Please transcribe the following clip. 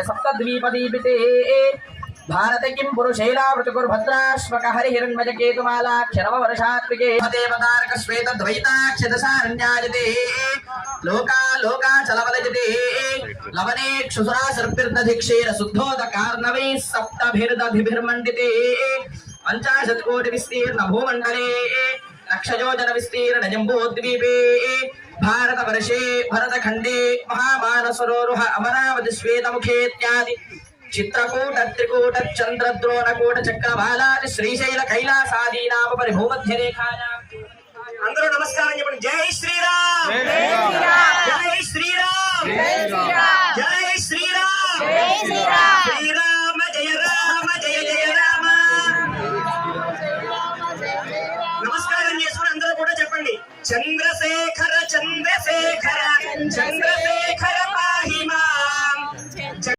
सप्तद्वीपदीपिते भारत किं पुरुषैला वृतकुर्भद्राश्वक हरिहिरण्मजकेतुमालाक्षरमवर्षात्मिके देवतारक श्वेतद्वैताक्षदशारण्यायते लोका लोकाचलवलयते लवनेक्षुसुरा सर्पिर्दधिक्षीर शुद्धोदकार्णवैः सप्तभिर्दधिभिर्मण्डिते पंचाशत्कोटिविस्तीर्ण भूमण्डले लक्षयोजन विस्तीर्ण जम्बूद्वीपे भारतवर्षे भरतखण्डे महामानसरोरुह अमरावति श्वेतमुखेत्यादि चित्रकूट त्रिकूट चंद्रद्रोणकूट चक्रभालादि श्रीशैल कैलासादीनाम परिभूमध्य रेखायाम् अंदरू नमस्कार చెప్పండి జై శ్రీరామ్ జై శ్రీరామ్ జై శ్రీరామ్ జై శ్రీరామ్ జై శ్రీరామ్ శ్రీరామ జయ రామ జయ